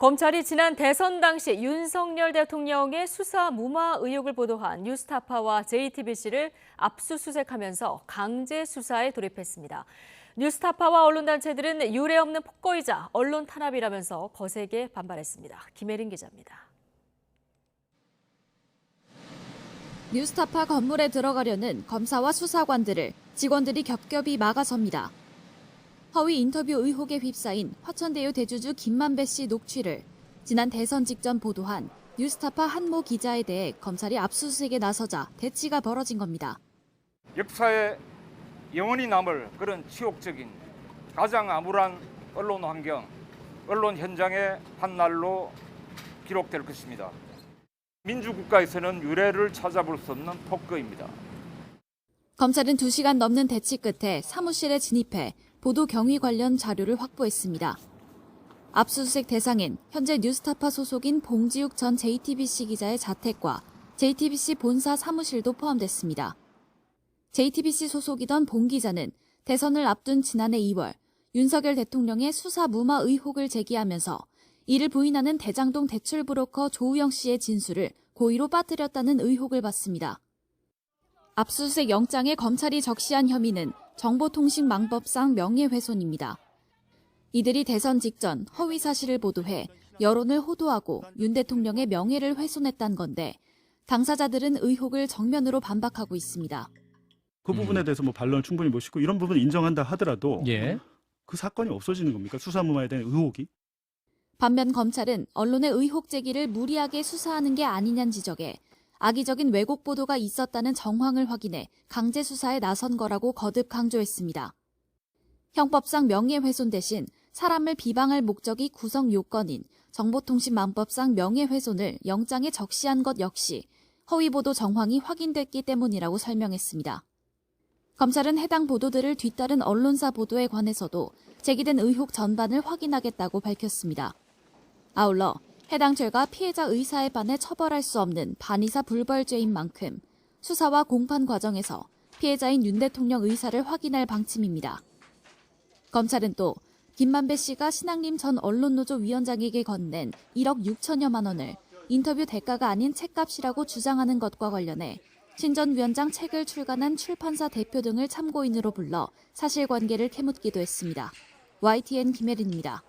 검찰이 지난 대선 당시 윤석열 대통령의 수사 무마 의혹을 보도한 뉴스타파와 JTBC를 압수수색하면서 강제 수사에 돌입했습니다. 뉴스타파와 언론단체들은 유례 없는 폭거이자 언론 탄압이라면서 거세게 반발했습니다. 김혜린 기자입니다. 뉴스타파 건물에 들어가려는 검사와 수사관들을 직원들이 겹겹이 막아섭니다. 허위 인터뷰 의혹에 휩싸인 화천대유 대주주 김만배 씨 녹취를 지난 대선 직전 보도한 뉴스타파 한모 기자에 대해 검찰이 압수수색에 나서자 대치가 벌어진 겁니다. 역사에 영원히 남을 그런 치욕적인 가장 암울한 언론 환경, 언론 현장의 한 날로 기록될 것입니다. 민주국가에서는 유례를 찾아볼 수 없는 폭거입니다. 검찰은 2시간 넘는 대치 끝에 사무실에 진입해 보도 경위 관련 자료를 확보했습니다. 압수수색 대상엔 현재 뉴스타파 소속인 봉지욱 전 JTBC 기자의 자택과 JTBC 본사 사무실도 포함됐습니다. JTBC 소속이던 봉 기자는 대선을 앞둔 지난해 2월 윤석열 대통령의 수사 무마 의혹을 제기하면서 이를 부인하는 대장동 대출 브로커 조우영 씨의 진술을 고의로 빠뜨렸다는 의혹을 받습니다. 압수수색 영장에 검찰이 적시한 혐의는 정보통신망법상 명예훼손입니다. 이들이 대선 직전 허위 사실을 보도해 여론을 호도하고 윤 대통령의 명예를 훼손했다는 건데 당사자들은 의혹을 정면으로 반박하고 있습니다. 그 부분에 대해서 반론을 충분히 모시고 이런 부분을 인정한다 하더라도 그 사건이 없어지는 겁니까? 수사무마에 대한 의혹이? 반면 검찰은 언론의 의혹 제기를 무리하게 수사하는 게 아니냐는 지적에 악의적인 왜곡 보도가 있었다는 정황을 확인해 강제 수사에 나선 거라고 거듭 강조했습니다. 형법상 명예훼손 대신 사람을 비방할 목적이 구성 요건인 정보통신망법상 명예훼손을 영장에 적시한 것 역시 허위 보도 정황이 확인됐기 때문이라고 설명했습니다. 검찰은 해당 보도들을 뒤따른 언론사 보도에 관해서도 제기된 의혹 전반을 확인하겠다고 밝혔습니다. 아울러 해당 죄가 피해자 의사에 반해 처벌할 수 없는 반의사 불벌죄인 만큼 수사와 공판 과정에서 피해자인 윤 대통령 의사를 확인할 방침입니다. 검찰은 또 김만배 씨가 신앙림 전 언론노조 위원장에게 건넨 1억 6천여만 원을 인터뷰 대가가 아닌 책값이라고 주장하는 것과 관련해 신 전 위원장 책을 출간한 출판사 대표 등을 참고인으로 불러 사실관계를 캐묻기도 했습니다. YTN 김혜린입니다.